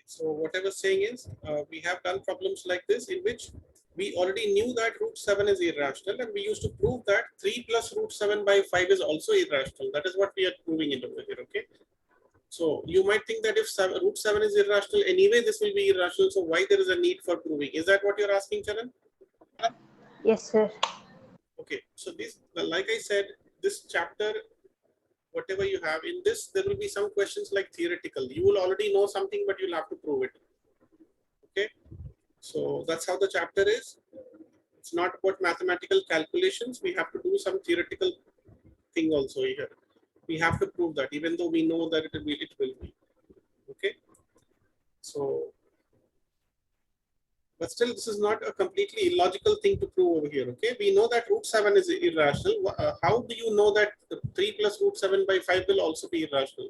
So what I was saying is, we have done problems like this in which we already knew that root 7 is irrational, and we used to prove that 3 plus root 7 by 5 is also irrational. That is what we are proving it over here, okay? So you might think that if root 7 is irrational, anyway, this will be irrational. So why there is a need for proving? Is that what you're asking, Charan? Yes, sir. Okay, so this, like I said, this chapter, whatever you have in this, there will be some questions like theoretical. You will already know something, but you'll have to prove it. Okay, so that's how the chapter is. It's not about mathematical calculations. We have to do some theoretical thing also here. We have to prove that, even though we know that it will be. Okay, so but still, this is not a completely illogical thing to prove over here. Okay, we know that root 7 is irrational. How do you know that 3 plus root 7 by 5 will also be irrational?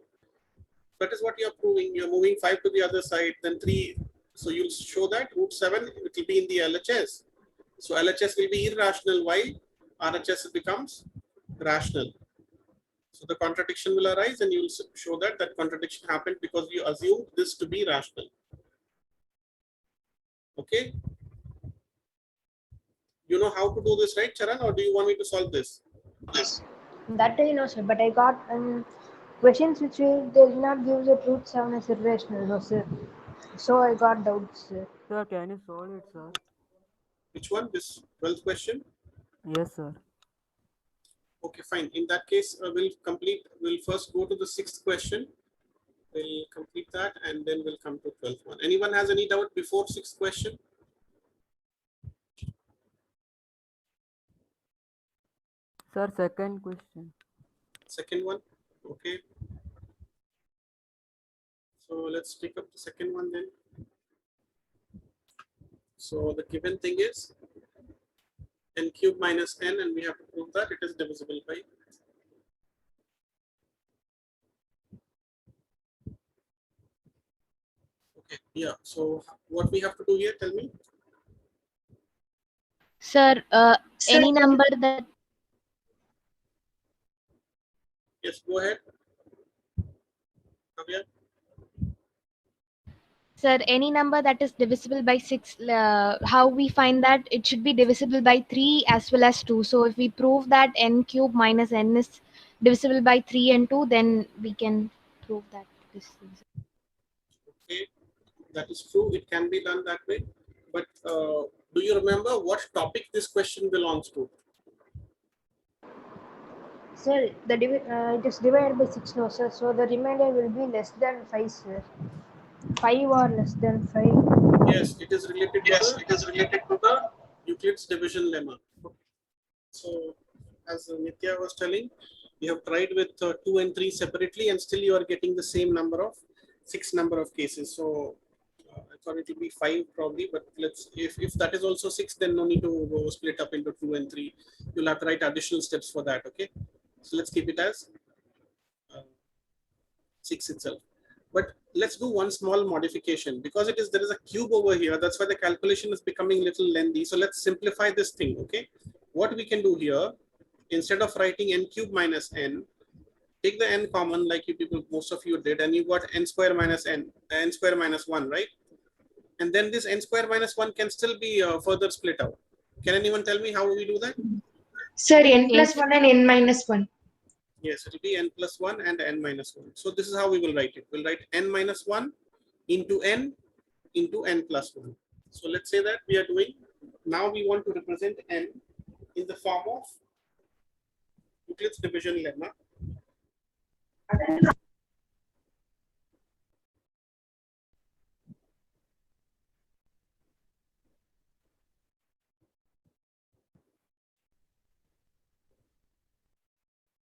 That is what you're proving. You're moving 5 to the other side, then 3. So you'll show that root 7, it will be in the LHS. So LHS will be irrational while RHS becomes rational. So the contradiction will arise, and you will show that that contradiction happened because you assumed this to be rational. Okay. You know how to do this, right, Charan, or do you want me to solve this? Yes. That I know, sir. But I got questions which they did not give the root 7 as irrational, no, sir. So I got doubts, sir. Sir, can you solve it, sir? Which one? This 12th question? Yes, sir. Okay, fine. In that case, we'll first go to the 6th question. We'll complete that and then we'll come to 12th one. Anyone has any doubt before 6th question? Sir, second question. Second one? Okay. So let's pick up the second one then. So the given thing is n cube minus n, and we have to prove that it is divisible by. Okay, yeah. So what we have to do here, tell me. Sir, any number that Yes, go ahead. Kavya? Sir, any number that is divisible by 6, how we find that it should be divisible by 3 as well as 2. So if we prove that n cube minus n is divisible by 3 and 2, then we can prove that this is. Okay, that is true. It can be done that way. But do you remember what topic this question belongs to? Sir, it is divided by 6, no, sir. So the remainder will be less than 5, sir. 5 or less than 5. Yes, it is related to the Euclid's division lemma. So as Nitya was telling, you have tried with 2 and 3 separately, and still you are getting the same number of 6 number of cases. So I thought it will be 5 probably, but let's if that is also 6, then no need to go split up into 2 and 3. You'll have to write additional steps for that. Okay, so let's keep it as 6 itself. But let's do one small modification because there is a cube over here. That's why the calculation is becoming a little lengthy. So let's simplify this thing. Okay, what we can do here, instead of writing n cube minus n, take the n common like you people, most of you did, and you got n square minus 1, right? And then this n square minus 1 can still be further split out. Can anyone tell me how we do that? Sir, n plus 1 and n minus 1. Yes, it will be n plus 1 and n minus 1. So this is how we will write it. We'll write n minus 1 into n plus 1. So let's say that we are doing, now we want to represent n in the form of Euclid's division lemma.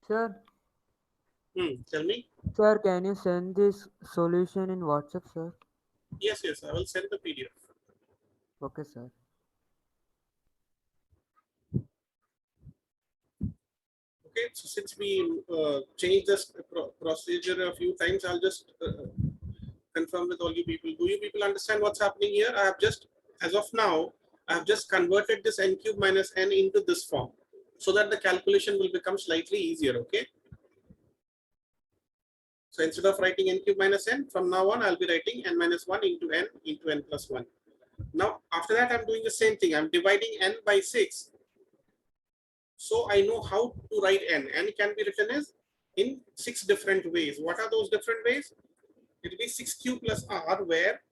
Sir, Tell me. sir, can you send this solution in WhatsApp, sir? Yes, I will send the PDF. Okay, sir. Okay, so since we changed this procedure a few times, I'll just confirm with all you people. Do you people understand what's happening here? I have just, as of now, I have just converted this n cube minus n into this form so that the calculation will become slightly easier. Okay. So instead of writing n cube minus n, from now on, I'll be writing n minus 1 into n plus 1. Now, after that, I'm doing the same thing. I'm dividing n by 6. So I know how to write n. N can be written as in 6 different ways. What are those different ways? It will be 6q plus r, where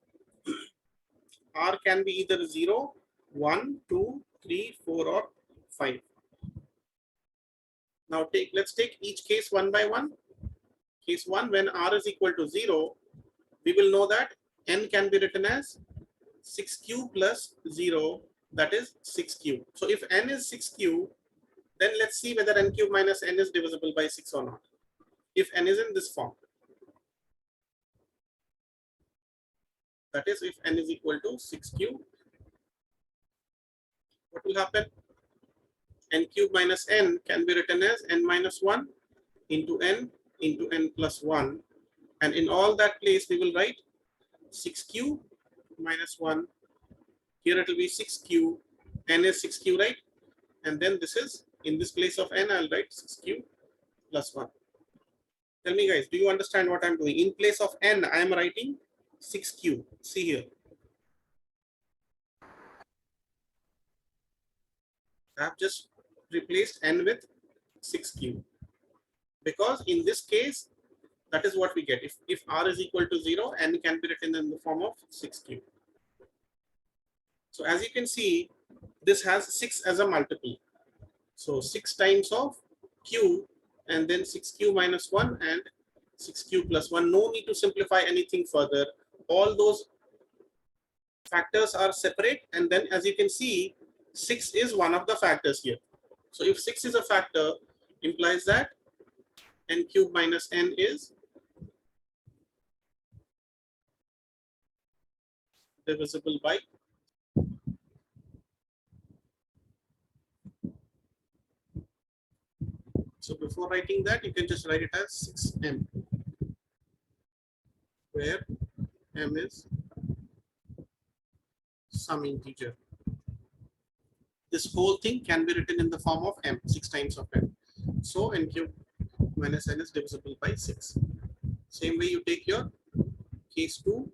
r can be either 0, 1, 2, 3, 4, or 5. Now let's take each case one by one. Case 1, when r is equal to 0, we will know that n can be written as 6q plus 0, that is 6q. So if n is 6q, then let's see whether n cube minus n is divisible by 6 or not. If n is in this form, that is if n is equal to 6q, what will happen? N cube minus n can be written as n minus 1 into n plus 1. And in all that place, we will write 6q minus 1. Here it will be 6q. N is 6q, right? And then this is, in this place of n, I'll write 6q plus 1. Tell me, guys, do you understand what I'm doing? In place of n, I am writing 6q. See here. I have just replaced n with 6q. Because in this case, that is what we get. If r is equal to 0, n can be written in the form of 6q. So as you can see, this has 6 as a multiple. So 6 times of q, and then 6q minus 1 and 6q plus 1. No need to simplify anything further. All those factors are separate. And then as you can see, 6 is one of the factors here. So if 6 is a factor, implies that n cube minus n is divisible by . So before writing that, you can just write it as 6m, where m is some integer. This whole thing can be written in the form of m, 6 times of m. So n cube minus n is divisible by 6. Same way you take your case 2.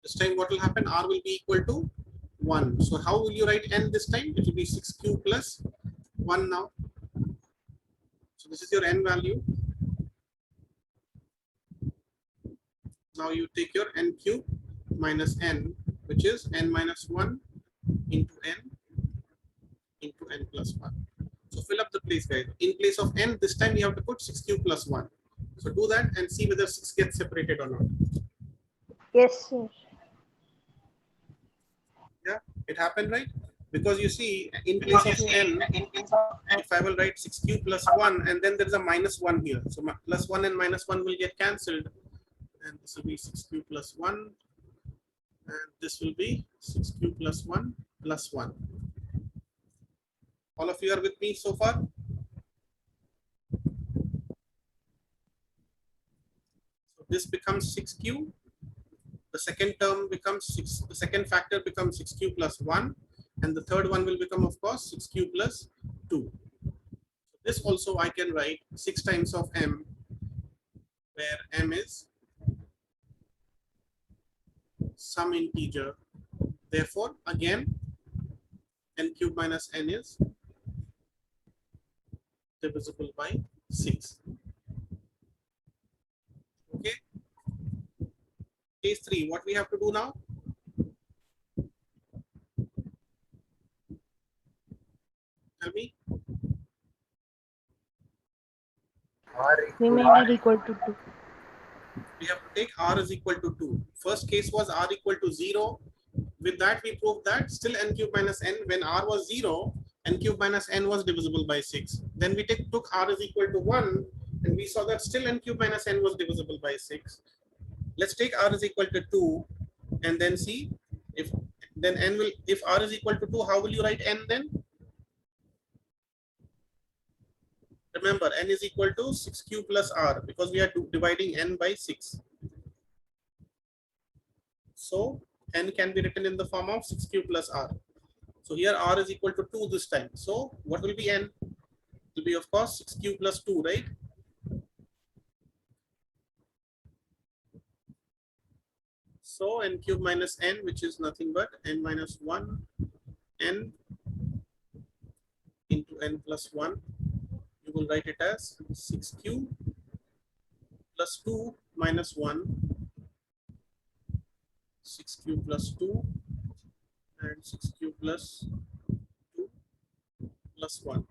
This time what will happen? R will be equal to 1. So how will you write n this time? It will be 6q plus 1 now. So this is your n value. Now you take your n cube minus n, which is n minus 1 into n plus 1. So fill up the place, guys. In place of n, this time you have to put 6q plus 1. So do that and see whether 6 gets separated or not. Yes, sir. Yeah, it happened, right? Because you see, in place of n, if I will write 6q plus 1, and then there's a minus 1 here. So plus 1 and minus 1 will get cancelled. And this will be 6q plus 1. And this will be 6q plus 1 plus 1. All of you are with me so far? So this becomes 6q. The second term becomes 6. The second factor becomes 6q plus 1. And the third one will become, of course, 6q plus 2. This also I can write 6 times of m, where m is some integer. Therefore, again, n cube minus n is divisible by 6. Okay. Case 3, what we have to do now? Tell me. We made it equal to 2. We have to take r is equal to 2. First case was r equal to 0. With that, we proved that still n cube minus n, when r was 0, n cube minus n was divisible by 6. Then we took r is equal to 1, and we saw that still n cube minus n was divisible by 6. Let's take r is equal to 2, and then see if then n will, if r is equal to 2, how will you write n then? Remember, n is equal to 6q plus r, because we are dividing n by 6. So n can be written in the form of 6q plus r. So here r is equal to 2 this time. So what will be n? It will be, of course, 6q plus 2, right? So n cube minus n, which is nothing but n minus 1 n into n plus 1. You will write it as 6q plus 2 minus 1, 6q plus 2 and 6q plus 2 plus 1.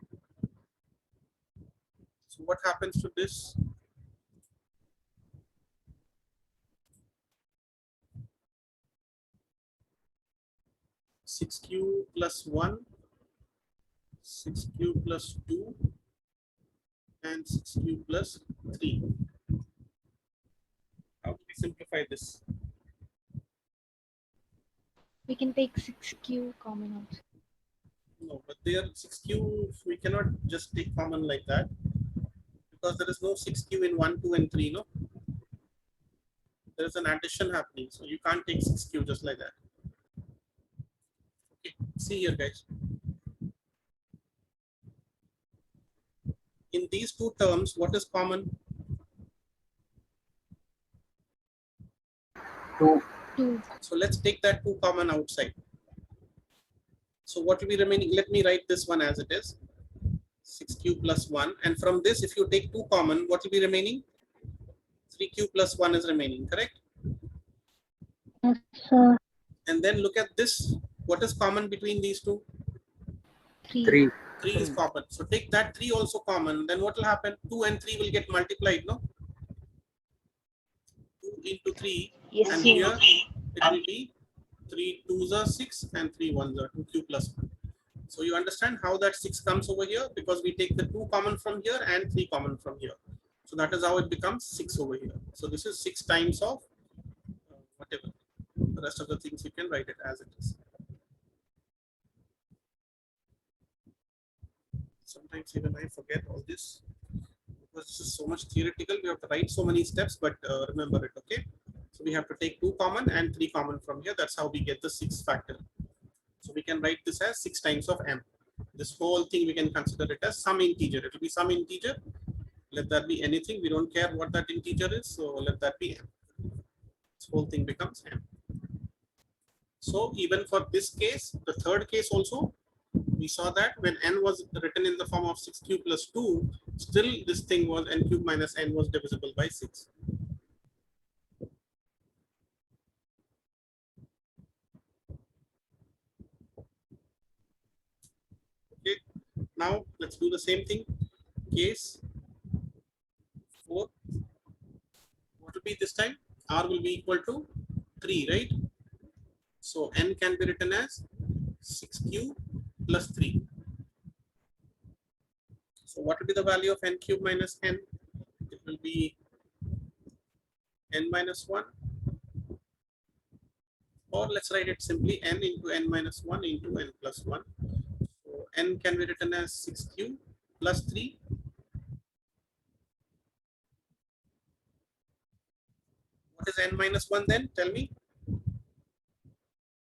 So what happens to this? Six q plus 1, 6q plus 2 and 6q plus 3. How do we simplify this? We can take 6q common also. No, but there 6q we cannot just take common like that, because there is no 6q in 1, 2 and 3, no? There is an addition happening, so you can't take 6q just like that. Okay, see here guys. In these two terms, what is common? 2. 2. So let's take that 2 common outside. So what will be remaining? Let me write this one as it is. 6q plus 1. And from this, if you take 2 common, what will be remaining? 3q plus 1 is remaining, correct? Yes, sir. And then look at this. What is common between these two? 3. 3. 3 is common. So take that 3 also common. Then what will happen? 2 and 3 will get multiplied, no? 2 into 3. Yes, And sir. here it will be 3 2s are 6 and 3 1s are 2q plus 1. So you understand how that 6 comes over here, because we take the 2 common from here and 3 common from here. So that is how it becomes 6 over here. So this is 6 times of whatever. The rest of the things you can write it as it is. Sometimes even I forget all this, because this is so much theoretical. We have to write so many steps, but remember it, okay? So we have to take 2 common and 3 common from here. That's how we get the 6 factor. So we can write this as 6 times of m. This whole thing we can consider it as some integer. It will be some integer. Let that be anything. We don't care what that integer is. So let that be m. This whole thing becomes m. So even for this case, the third case also, we saw that when n was written in the form of 6q plus 2, still this thing was n cube minus n was divisible by 6. Okay, now let's do the same thing. Case 4. What will be this time? R will be equal to 3, right? So n can be written as 6q plus 3. So what will be the value of n cube minus n? It will be n minus 1. Or let's write it simply, n into n minus 1 into n plus 1. So n can be written as 6q plus 3. What is n minus 1 then? Tell me.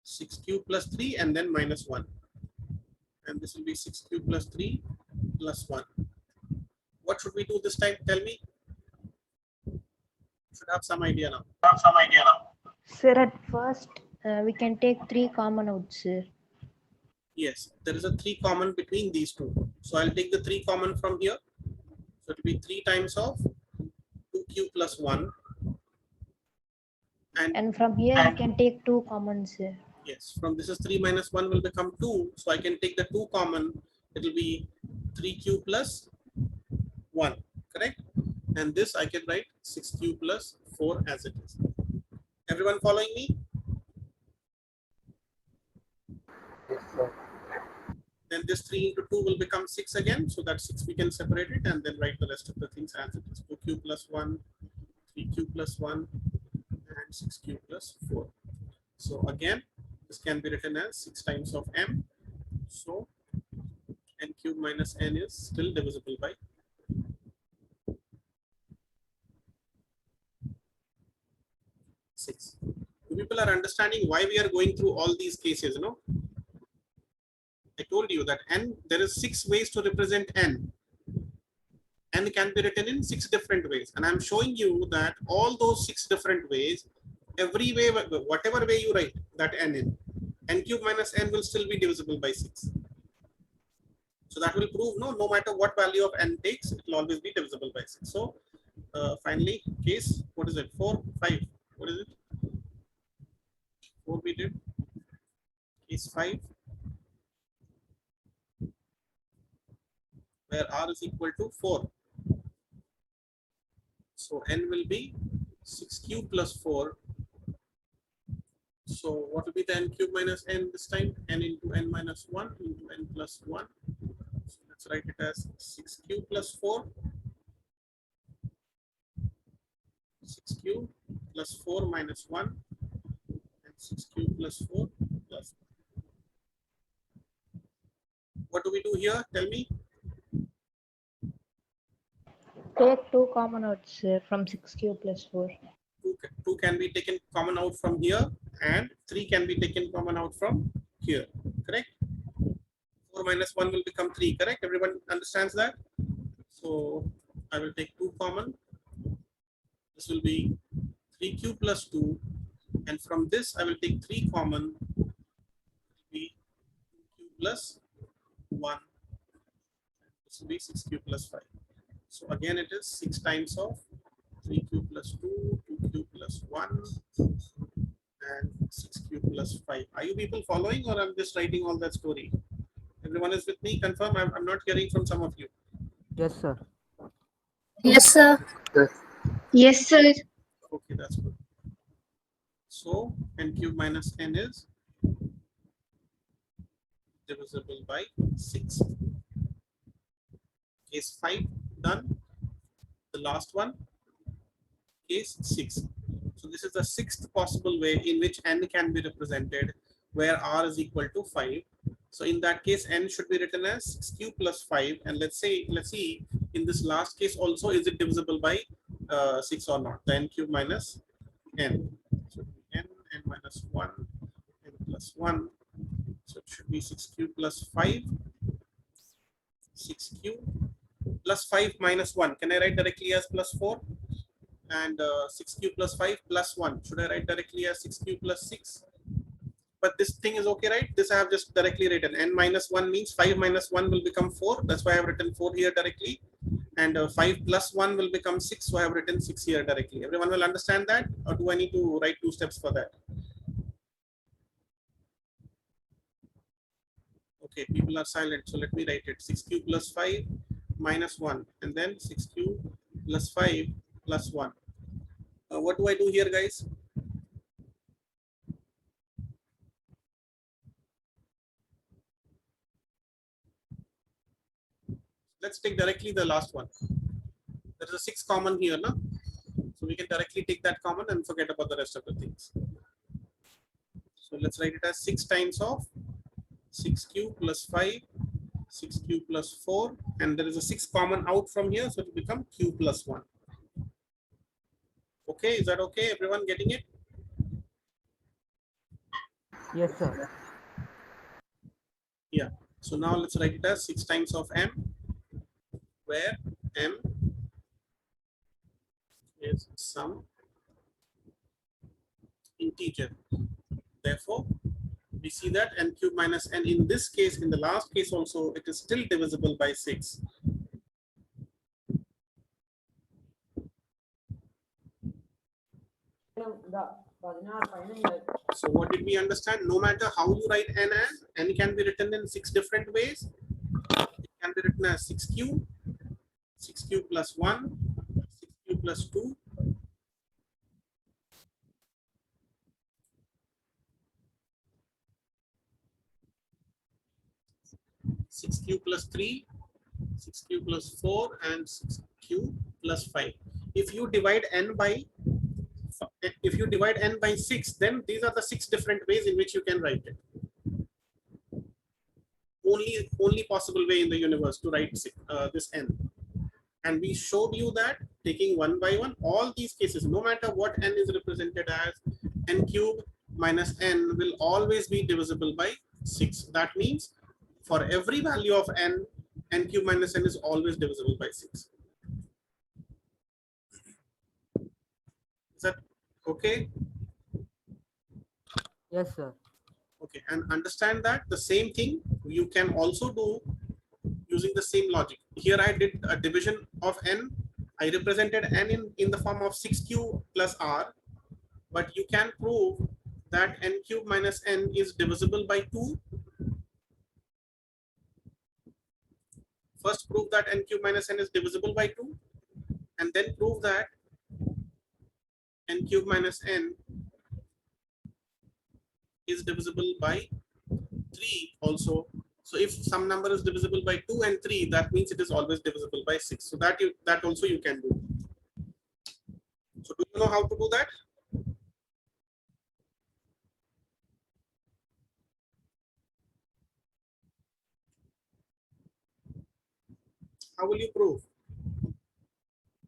6q plus 3 and then minus 1. And this will be 6q plus 3 plus 1. What should we do this time? Tell me. Should have some idea now. Sir, at first, we can take 3 common out, sir. Yes, there is a 3 common between these two. So I'll take the 3 common from here. So it will be 3 times of 2q plus 1. And from here, we can take 2 common, sir. Yes, from this is 3 minus 1 will become 2. So I can take the 2 common. It will be 3q plus 1, correct? And this I can write 6q plus 4 as it is. Everyone following me? Yes, sir. Then this 3 into 2 will become 6 again. So that 6 we can separate it and then write the rest of the things as it is. 2q plus 1, 3q plus 1, and 6q plus 4. So again, this can be written as 6 times of m. So n cube minus n is still divisible by 6. You people are understanding why we are going through all these cases, no? I told you that n, there is 6 ways to represent n. N can be written in 6 different ways. And I'm showing you that all those 6 different ways every way, whatever way you write that n in, n cube minus n will still be divisible by 6. So that will prove no matter what value of n takes, it will always be divisible by 6. So finally, case, what is it? 4, 5. What is it? 4 we did. Case 5, where r is equal to 4. So n will be 6 cube plus 4. So what will be the n cube minus n this time? N into n minus 1 into n plus 1. So let's write it as 6 cube plus 4. 6 cube plus 4 minus 1 and 6 cube plus 4 plus 1. What do we do here? Tell me. Take 2 common out, sir, from 6 cube plus 4. 2 can be taken common out from here and 3 can be taken common out from here. Correct? 4 minus 1 will become 3. Correct? Everyone understands that? So I will take 2 common. This will be 3 cube plus 2. And from this, I will take 3 common. It will be 2 cube plus 1. This will be 6 cube plus 5. So again, it is 6 times of 3 cube plus 2, 2 cube plus 1, and 6 cube plus 5. Are you people following, or I'm just writing all that story? Everyone is with me? Confirm. I'm not hearing from some of you. Yes, sir. Yes, sir. Yes, sir. Okay, that's good. So n cube minus n is divisible by 6. Case 5 done. The last one, case 6. So this is the 6th possible way in which n can be represented, where r is equal to 5. So in that case, n should be written as 6 cube plus 5. And let's see in this last case also, is it divisible by 6 or not? The n cube minus n. So n minus 1, n plus 1. So it should be 6 cube plus 5. 6 cube plus 5 minus 1. Can I write directly as plus 4? And 6 cube plus 5 plus 1. Should I write directly as 6 cube plus 6? But this thing is okay, right? This I have just directly written. N minus 1 means 5 minus 1 will become 4. That's why I have written 4 here directly. And 5 plus 1 will become 6. So I have written 6 here directly. Everyone will understand that? Or do I need to write 2 steps for that? Okay, people are silent. So let me write it. 6 cube plus 5 minus 1. And then 6 cube plus 5 plus 1. What do I do here, guys? Let's take directly the last one. There is a 6 common here, no? So we can directly take that common and forget about the rest of the things. So let's write it as 6 times of 6 cube plus 5, 6 cube plus 4, and there is a 6 common out from here, so it will become cube plus 1. Okay, is that okay? Everyone getting it? Yes, sir. Yeah. So now let's write it as 6 times of m, where m is some integer. Therefore, we see that n cube minus n in this case, in the last case also, it is still divisible by 6. So what did we understand? No matter how you write n as, n can be written in 6 different ways. It can be written as 6 cube plus 1, 6 cube plus 2, 6 cube plus 3, 6 cube plus 4, and 6 cube plus 5. If you divide n by 6, then these are the 6 different ways in which you can write it. Only possible way in the universe to write this n. And we showed you that taking one by one, all these cases, no matter what n is represented as, n cube minus n will always be divisible by 6. That means for every value of n, n cube minus n is always divisible by 6. Is that okay? Yes, sir. Okay, and understand that the same thing you can also do using the same logic. Here I did a division of n. I represented n in the form of 6q plus r, but you can prove that n cube minus n is divisible by 2. First prove that n cube minus n is divisible by 2, and then prove that n cube minus n is divisible by 3 also. So if some number is divisible by 2 and 3, that means it is always divisible by 6. So that also you can do. So do you know how to do that? How will you prove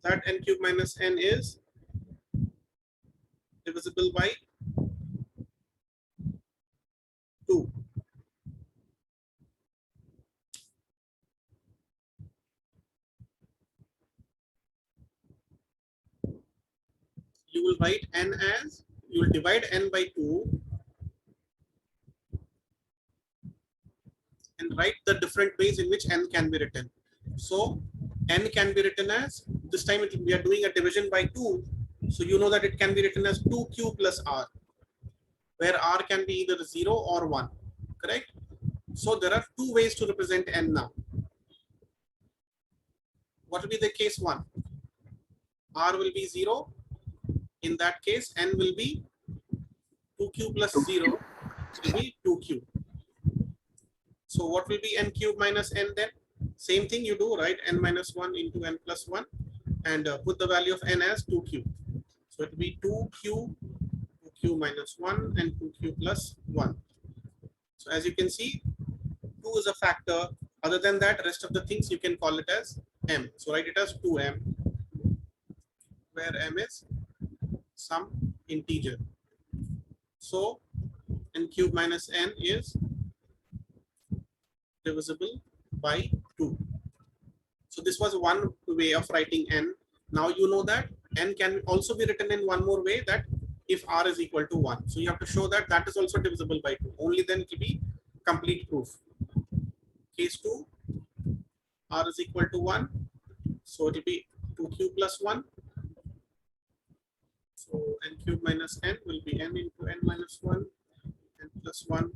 that n cube minus n is divisible by 2? You will write n as, you will divide n by 2 and write the different ways in which n can be written. So n can be written as, this time we are doing a division by 2. So you know that it can be written as 2q plus r, where r can be either 0 or 1, correct? So there are two ways to represent n now. What will be the case 1? R will be 0. In that case, n will be 2q plus 0, it will be 2q. So what will be n cube minus n then? Same thing you do, right? N minus 1 into n plus 1, and put the value of n as 2q. So it will be 2q minus 1 and 2q plus 1. So as you can see, 2 is a factor. Other than that, rest of the things you can call it as m. So write it as 2m, where m is some integer. So n cube minus n is divisible by 2. So this was one way of writing n. Now you know that n can also be written in one more way, that if r is equal to 1. So you have to show that that is also divisible by 2. Only then it will be complete proof. Case 2, r is equal to 1. So it will be 2q plus 1. So n cube minus n will be n into n minus 1, n plus 1.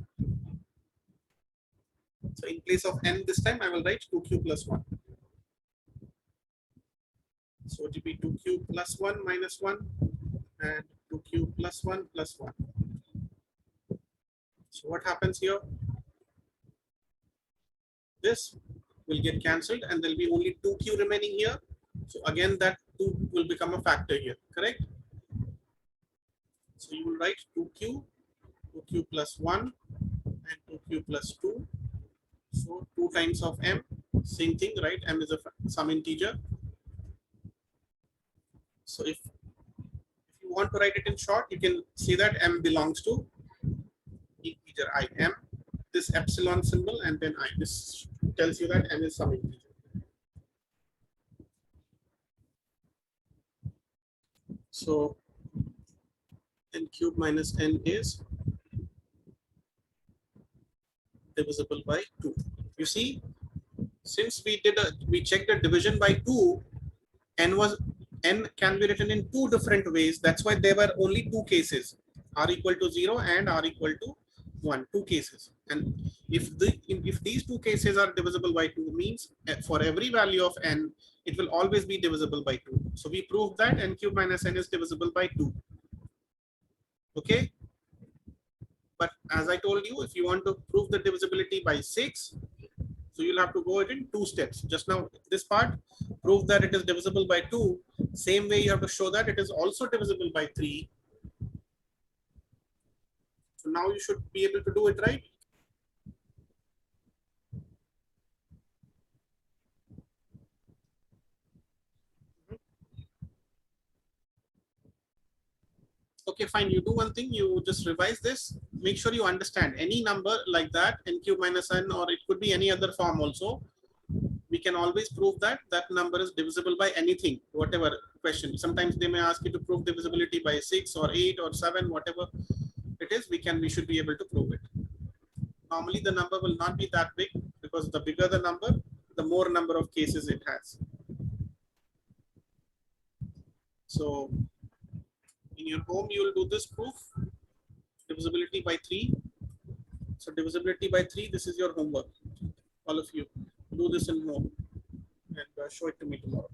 So in place of n this time, I will write 2q plus 1. So it will be 2q plus 1 minus 1 and 2q plus 1 plus 1. So what happens here? This will get cancelled and there will be only 2q remaining here. So again, that 2 will become a factor here, correct? So you will write 2q plus 1 and 2q plus 2. So 2 times of m, same thing, right? M is some integer. So if you want to write it in short, you can say that m belongs to integer I, m, this epsilon symbol, and then I. This tells you that m is some integer. So n cube minus n is divisible by 2. You see, since we checked the division by 2, n can be written in two different ways. That's why there were only two cases, r equal to 0 and r equal to 1, two cases. And if these two cases are divisible by 2, means for every value of n, it will always be divisible by 2. So we proved that n cube minus n is divisible by 2. Okay. But as I told you, if you want to prove the divisibility by 6, so you'll have to go it in 2 steps. Just now, this part, prove that it is divisible by 2. Same way, you have to show that it is also divisible by 3. So now you should be able to do it, right? Okay, fine. You do one thing, you just revise this. Make sure you understand any number like that, n cube minus n, or it could be any other form also. We can always prove that that number is divisible by anything, whatever question. Sometimes they may ask you to prove divisibility by 6 or 8 or 7, whatever it is, we should be able to prove it. Normally the number will not be that big, because the bigger the number, the more number of cases it has. So in your home, you will do this proof, divisibility by 3. So divisibility by 3, this is your homework. All of you do this in home and show it to me tomorrow.